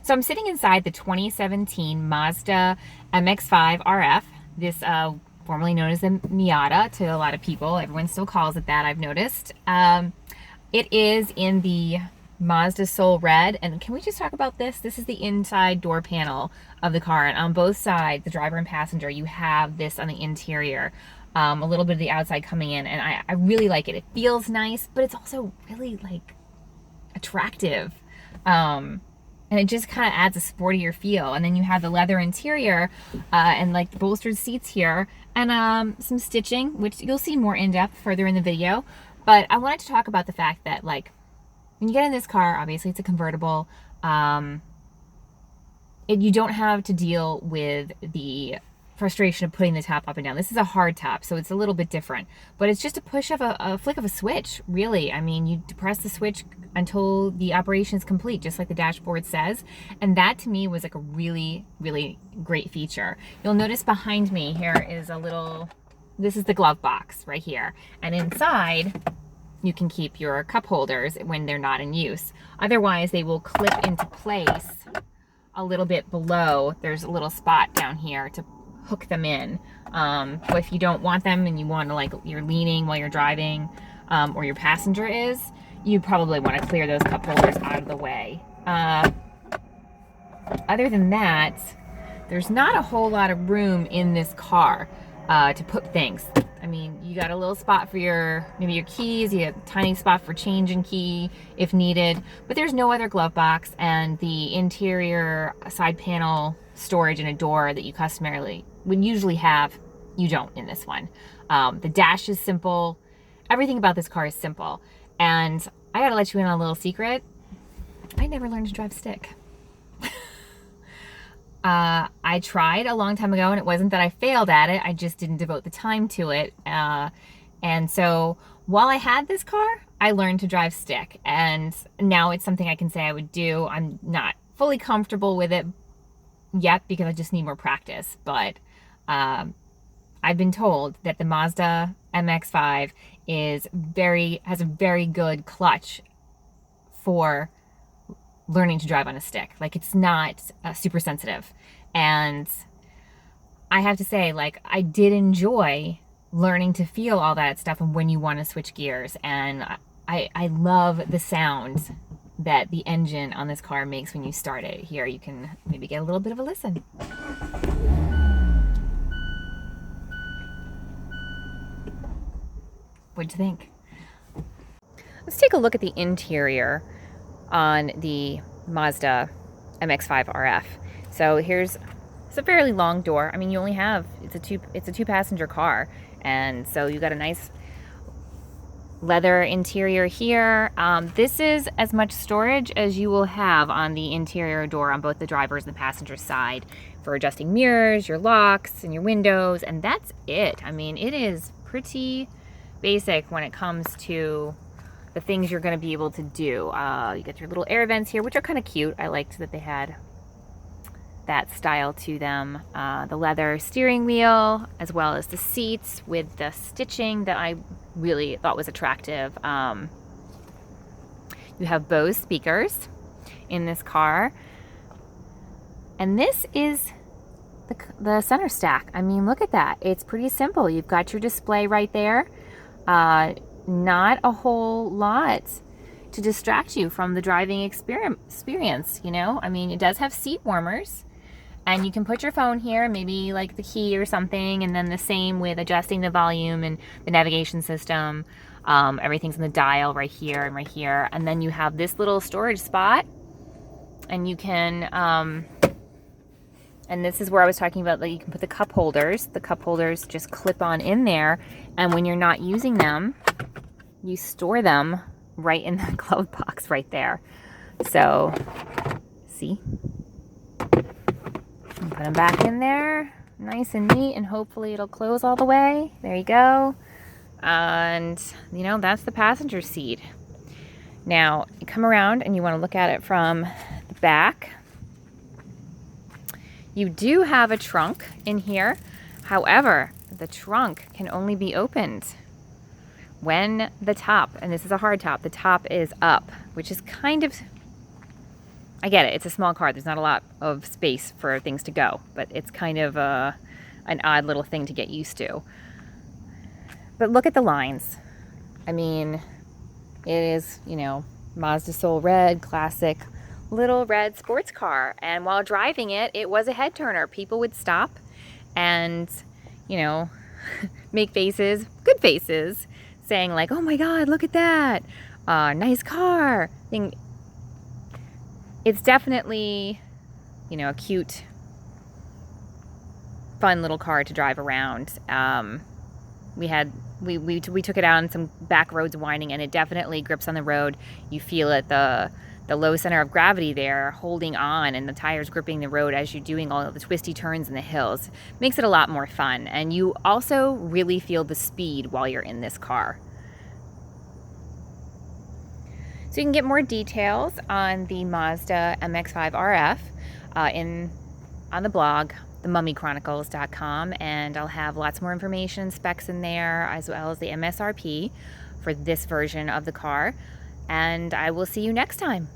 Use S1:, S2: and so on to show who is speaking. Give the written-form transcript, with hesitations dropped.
S1: So I'm sitting inside the 2017 Mazda MX-5 RF. This formerly known as the Miata to a lot of people. Everyone still calls it that, I've noticed. It is in the Mazda Soul Red. And can we just talk about this? This is the inside door panel of the car. And on both sides, the driver and passenger, you have this on the interior. A little bit of the outside coming in. And I really like it. It feels nice, but it's also really like attractive. And it just kind of adds a sportier feel. And then you have the leather interior and like the bolstered seats here and some stitching, which you'll see more in depth further in the video. But I wanted to talk about the fact that like when you get in this car, obviously it's a convertible. You don't have to deal with the frustration of putting the top up and down. This is a hard top, so it's a little bit different. But it's just a push of a flick of a switch, really. I mean, you depress the switch until the operation is complete, just like the dashboard says. And that to me was like a really, really great feature. You'll notice behind me here is a little, this is the glove box right here. And inside, you can keep your cup holders when they're not in use. Otherwise, they will clip into place a little bit below. There's a little spot down here to hook them in. But if you don't want them and you want to, like, you're leaning while you're driving, or your passenger is, you probably want to clear those cup holders out of the way. Other than that, there's not a whole lot of room in this car to put things. I mean, you got a little spot for maybe your keys, you have a tiny spot for change and key if needed, but there's no other glove box, and the interior side panel storage and a door that you customarily would usually have, you don't in this one. The dash is simple. Everything about this car is simple. And I gotta let you in on a little secret. I never learned to drive stick. I tried a long time ago, and it wasn't that I failed at it, I just didn't devote the time to it. And so while I had this car, I learned to drive stick, and now it's something I can say I would do. I'm not fully comfortable with it yet because I just need more practice, but I've been told that the Mazda MX-5 has a very good clutch for learning to drive on a stick. Like, it's not super sensitive. And I have to say, like, I did enjoy learning to feel all that stuff and when you want to switch gears. And I love the sound that the engine on this car makes when you start it. Here you can maybe get a little bit of a listen. What'd you think? Let's take a look at the interior on the Mazda MX-5 RF. So it's a fairly long door. I mean, you only have, it's a two passenger car. And so you got a nice leather interior here. This is as much storage as you will have on the interior door on both the driver's and the passenger side for adjusting mirrors, your locks, and your windows, and that's it. I mean, it is pretty basic when it comes to the things you're going to be able to do. You get your little air vents here, which are kind of cute. I liked that they had that style to them. The leather steering wheel, as well as the seats with the stitching that I really thought was attractive. You have Bose speakers in this car. And this is the center stack. I mean, look at that. It's pretty simple. You've got your display right there. Not a whole lot to distract you from the driving experience, you know? I mean, it does have seat warmers, and you can put your phone here, maybe like the key or something, and then the same with adjusting the volume and the navigation system. Everything's in the dial right here and right here. And then you have this little storage spot, and you can, and this is where I was talking about, like, you can put the cup holders. The cup holders just clip on in there, and when you're not using them, you store them right in the glove box right there. So, see? Put them back in there, nice and neat, and hopefully it'll close all the way. There you go. And, you know, that's the passenger seat. Now, you come around and you want to look at it from the back. You do have a trunk in here. However, the trunk can only be opened when the top, and this is a hard top, the top is up, which is kind of I get it, it's a small car, there's not a lot of space for things to go, but it's kind of an odd little thing to get used to. But look at the lines. I mean, it is, you know, Mazda Soul Red, classic little red sports car. And while driving it, it was a head turner. People would stop and, you know, make faces, good faces, saying like, oh my God, look at that. Nice car. It's definitely, you know, a cute, fun little car to drive around. We took it out on some back roads winding, and it definitely grips on the road. You feel it, the low center of gravity there holding on, and the tires gripping the road as you're doing all of the twisty turns in the hills. Makes it a lot more fun, and you also really feel the speed while you're in this car. So you can get more details on the Mazda MX-5 RF on the blog, themummychronicles.com, and I'll have lots more information, specs in there, as well as the MSRP for this version of the car. And I will see you next time.